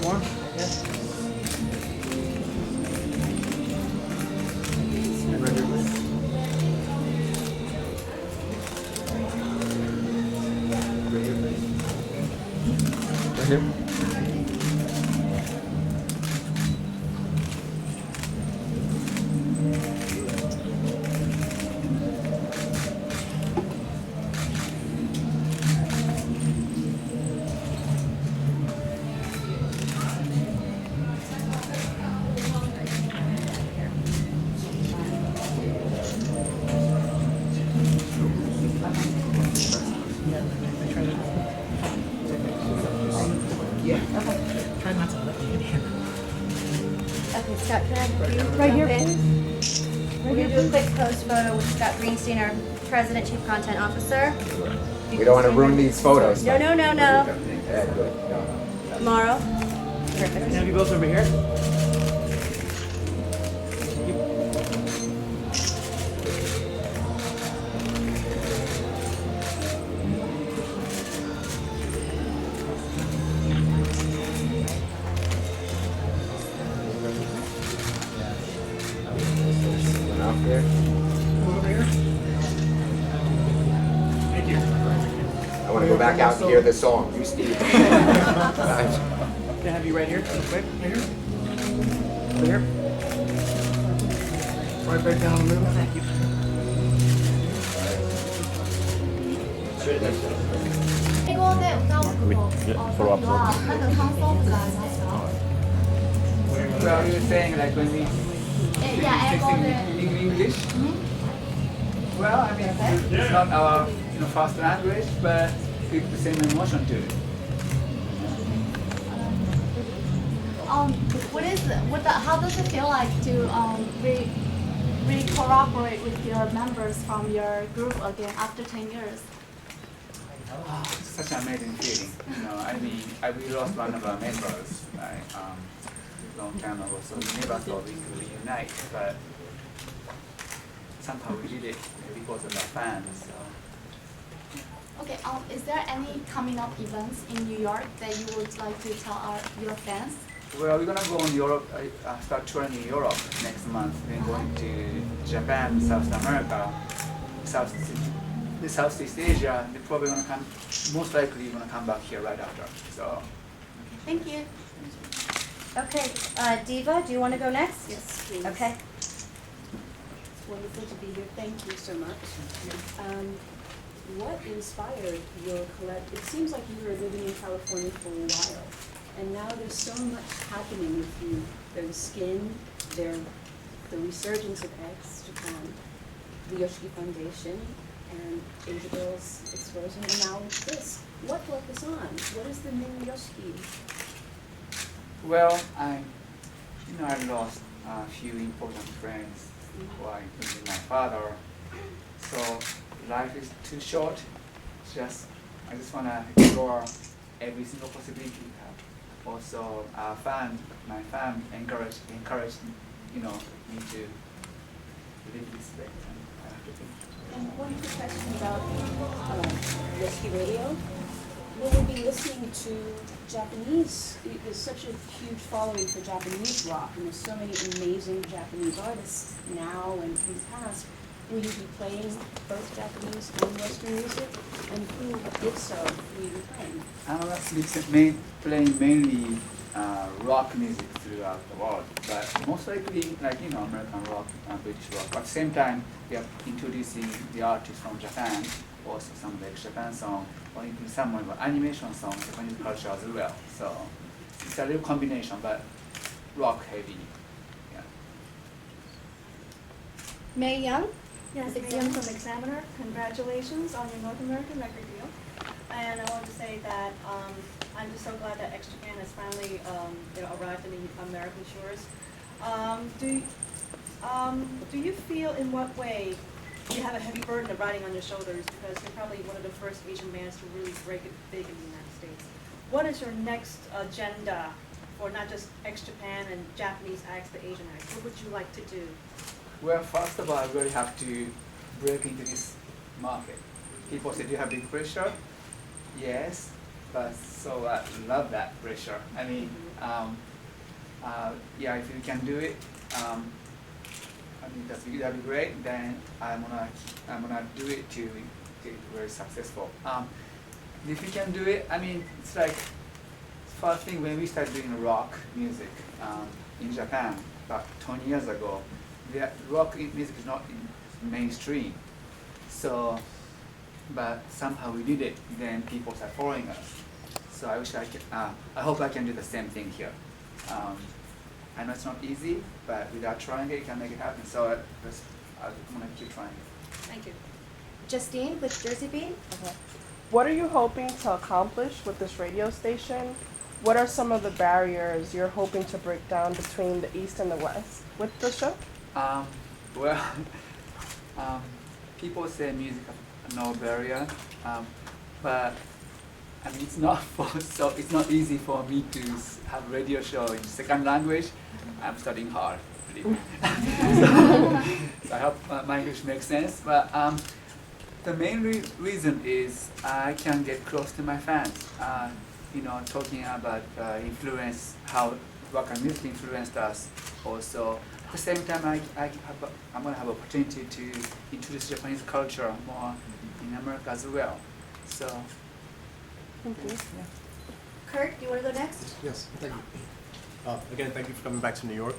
more, I guess. And right here, please. Right here, please. Right here. Try not to let me in here. Okay, Scott, can I have you Right here, jump in? please. We're going to do a quick post photo with Scott Greenstein, our President, Chief Content Officer. We don't want to ruin these photos. No, no, no, no. Yeah, good. No. Tomorrow. Can I Perfect. have you both over here? Enough here. Over here. Thank you. I want to go back out and hear the song. You, Steve. Can I have you right here, real quick? Right here. Over here. Right back down the middle. Thank you. Follow up. Well, you were saying like when we in English. Well, I mean, it's not our first language, but with the same emotion to it. How does it feel like to re-cooperate with your members from your group again after 10 years? Oh, it's such an amazing feeling. I mean, we lost one of our members like long time ago, so we never thought we could reunite, but somehow we did it because of our fans. So. Okay, is there any coming up events in New York that you would like to tell your fans? Well, we're gonna go in Europe. Start touring in Europe next month. We're going to Japan, South America, Southeast Asia. They're probably gonna come. Most likely, gonna come back here right after. So. Thank you. Okay, Diva, do you want to go next? Yes, please. Okay. It's wonderful to be here. Thank you so much. What inspired your collect? It seems like you were living in California for a while, and now there's so much happening with you. There's Skin, there's the resurgence of X Japan, the YOSHIKI Foundation, and Asia Girls Explosion, and now this. What brought this on? What is the new YOSHIKI? Well, I lost a few important friends, including my father. So life is too short. I just wanna explore every single possibility we have. Also, my fan encouraged me to live this way. And I have to think. And one quick question about YOSHIKI Radio. Will we be listening to Japanese? There's such a huge following for Japanese rock, and there's so many amazing Japanese artists now and in the past. Will you be playing both Japanese and Western music? And who, if so, will you be playing? Playing mainly rock music throughout the world, but most likely American rock and British rock. But at the same time, we are introducing the artists from Japan, also some like Japan song, or even some of animation songs, Japanese culture as well. So it's a little combination, but rock heavy. Yeah. May Young? Yes, it's Young from Examiner. Congratulations on your North American record deal. And I want to say that I'm just so glad that X Japan has finally arrived in the American shores. Do you feel in what way you have a heavy burden of riding on your shoulders, because you're probably one of the first Asian bands to really break it big in the United States? What is your next agenda for not just X Japan and Japanese acts, but Asian acts? What would you like to do? Well, first of all, I really have to break into this market. People say, do you have big pressure? Yes, but so I love that pressure. I mean, yeah, if you can do it, I mean that'd be great. Then I'm gonna do it to get very successful. If you can do it, I mean, it's like first thing when we started doing rock music in Japan about 20 years ago, the rock music is not in mainstream. So, but somehow we did it. Then people start following us. So I wish I could. I hope I can do the same thing here. I know it's not easy, but without trying it, you can make it happen. So I'm gonna keep trying. Thank you. Justine with Jersey Beat. What are you hoping to accomplish with this radio station? What are some of the barriers you're hoping to break down between the East and the West with the show? Well, people say music has no barrier, but I mean it's not it's not easy for me to have a radio show in second language. I'm studying hard, believe me. So I hope my English makes sense. But the main reason is I can get close to my fans. You know, talking about influence, how rock and music influenced us. Also, at the same time, I'm going to have opportunity to introduce Japanese culture more in America as well. So, Thank you. yeah. Kurt, do you want to go next? Yes, thank you. Again, thank you for coming back to New York.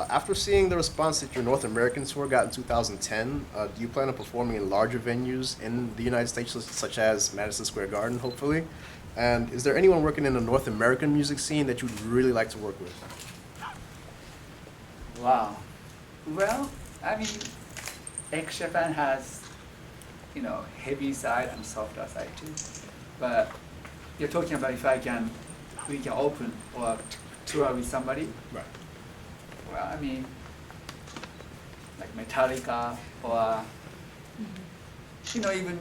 After seeing the response that your North American tour got in 2010, do you plan on performing in larger venues in the United States, such as Madison Square Garden, hopefully? And is there anyone working in the North American music scene that you'd really like to work with? Wow. Well, I mean, Japan has, you know, heavy side and softer side too. But you're talking about if we can open or tour with somebody. Right. Well, I mean, like Metallica or, you know, even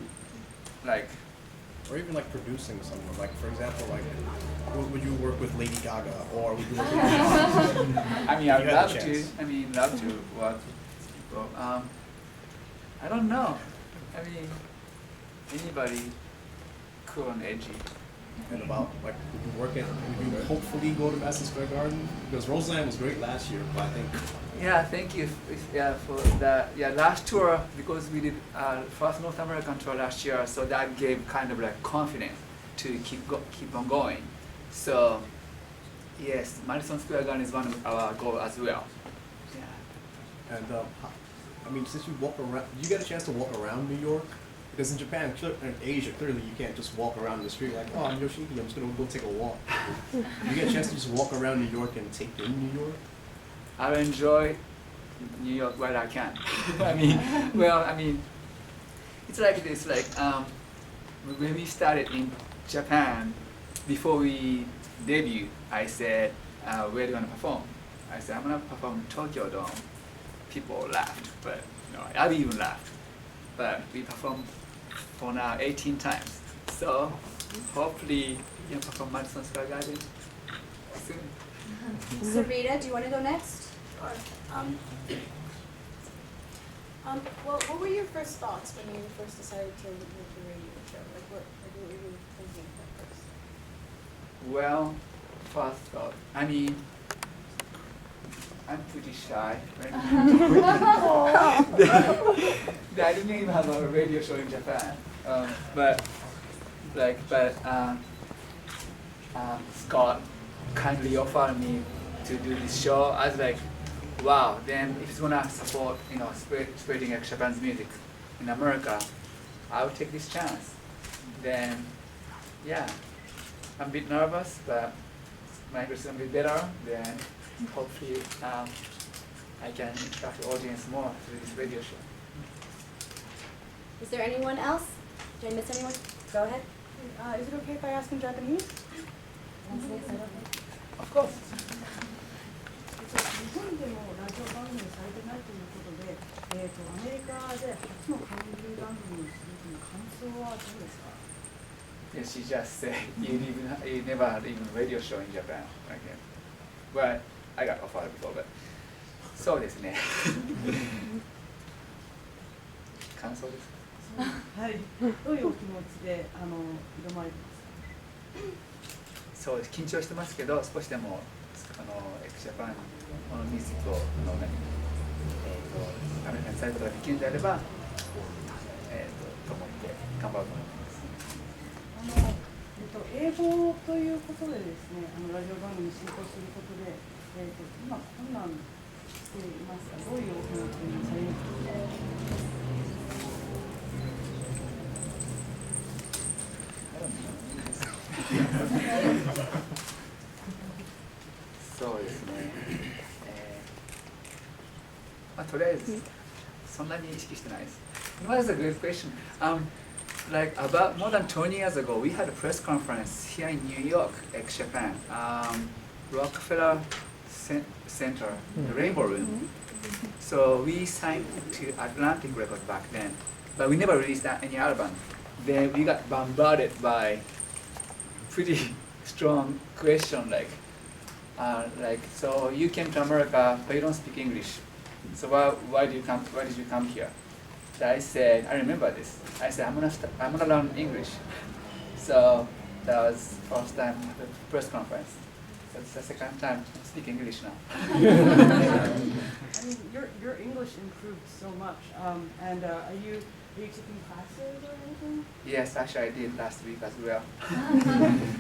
like. Or even like producing someone, like for example, like would you work with Lady Gaga, or would you work with I mean, I'd You had love the to. chance. I mean, love to work with people. I don't know. I mean, anybody cool and edgy. And about like would you work at, would you hopefully go to Madison Square Garden? Because Roseland was great last year, but I think Yeah, thank you. Yeah, for that. Yeah, last tour because we did first North American tour last year, so that gave kind of like confidence to keep on going. So yes, Madison Square Garden is one of our goals as well. Yeah. And I mean, since you walk around, you get a chance to walk around New York. Because in Japan, in Asia, clearly you can't just walk around the street like, oh, I'm Yoshiki, I'm just gonna go take a walk. You get a chance to just walk around New York and take in New York. I'll enjoy New York while I can. I mean, well, I mean, it's like this. Like when we started in Japan, before we debut, I said, "Where do you want to perform?" I said, "I'm gonna perform Tokyo Dome." People laughed, but you know, I even laughed. But we performed for now 18 times. So hopefully we can perform Madison Square Garden soon. Sarita, do you want to go next? Sure. Well, what were your first thoughts when you first decided to make the radio show? Like, what were you thinking at first? Well, first thought, I mean, I'm pretty shy. Right? I didn't even have a radio show in Japan, but Scott kindly offered me to do this show. I was like, wow. Then if it's gonna support, you know, spreading Japan's music in America, I would take this chance. Then, yeah, I'm a bit nervous, but my English is gonna be better. Then hopefully I can interact with the audience more through this radio show. Is there anyone else? Did I miss anyone? Go ahead. Is it okay if I ask in Japanese? Of course. 日本でもラジオ番組をされてないということで、アメリカで初の韓流番組をするという感想はどうですか？ Yeah, she just said you never had even radio show in Japan again. Well, I got offered before, but そうですね。感想ですか？はい。どういうお気持ちで挑まれてますか？そう緊張してますけど、少しでもエクジャパンのミュージックをアメリカに伝えることができるんであれば、と思って頑張ろうと思います。英語ということでですね、ラジオ番組進行することで、今困難していますか？どういうお気持ちにされますか？そうですね。とりあえずそんなに意識してないです。That is a good question. Like about more than 20 years ago, we had a press conference here in New York, ex-Japan, Rockefeller Center, the Rainbow Room. So we signed to Atlantic Records back then, but we never released any album. Then we got bombarded by pretty strong question like, so you came to America, but you don't speak English. So why did you come here? So I said, I remember this. I said, I'm gonna learn English. So that was first time at the press conference. So it's the second time I speak English now. I mean, your English improved so much. And are you taking classes or anything? Yes, actually I did last week as well.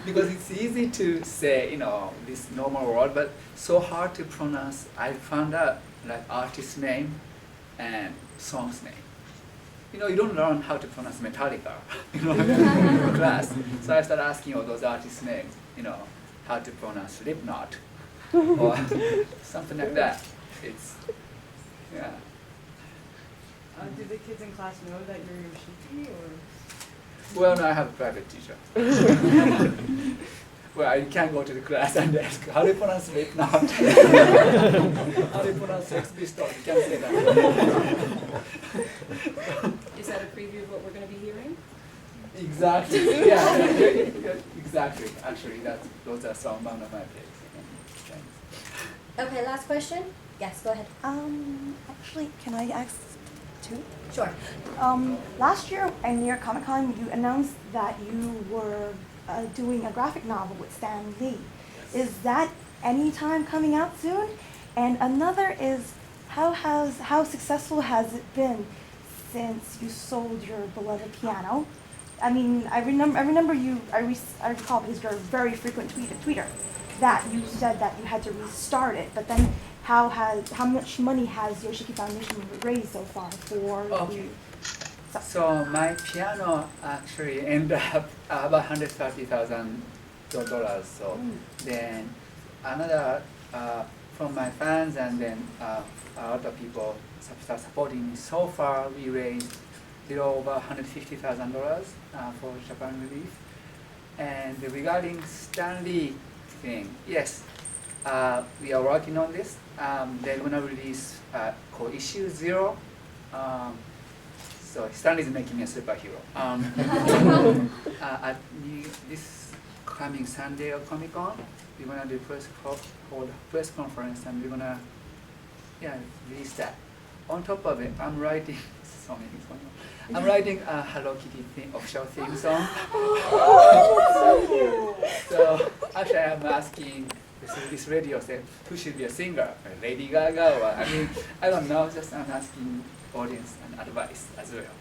Because it's easy to say, this normal word, but so hard to pronounce. I found out like artist name and song's name. You don't learn how to pronounce Metallica, in class. So I started asking all those artists' names, how to pronounce Slipknot, or something like that. It's, yeah. Do the kids in class know that you're Yoshiki, or? Well, no, I have a private teacher. Well, I can't go to the class and ask, how do you pronounce Slipknot? How do you pronounce Sex Pistols? You can't say that. Is that a preview of what we're going to be hearing? Exactly. Yeah, exactly. Actually, those are some of my picks. Okay, last question. Yes, go ahead. Actually, can I ask two? Sure. Last year at New York Comic Con, you announced that you were doing a graphic novel with Stan Lee. Is that anytime coming out soon? And another is, how successful has it been since you sold your beloved piano? I mean, I recall, because you're a very frequent tweeter, that you said that you had to restart it. But then, how much money has Yoshiki Foundation raised so far for Okay. So my piano actually ended up about $130,000. So then another from my fans, and then other people start supporting me. So far we raised over $150,000 for Japan relief. And regarding Stanley thing, yes, we are working on this. They're gonna release called Issue 0. So Stanley is making me a superhero. At this coming San Diego Comic Con, we're gonna do hold a press conference, and we're gonna release that. On top of it, I'm writing I'm writing a Hello Kitty official theme song. So actually, I'm asking this radio said who should be a singer, Lady Gaga, or I don't know. Just I'm asking audience and advice as well.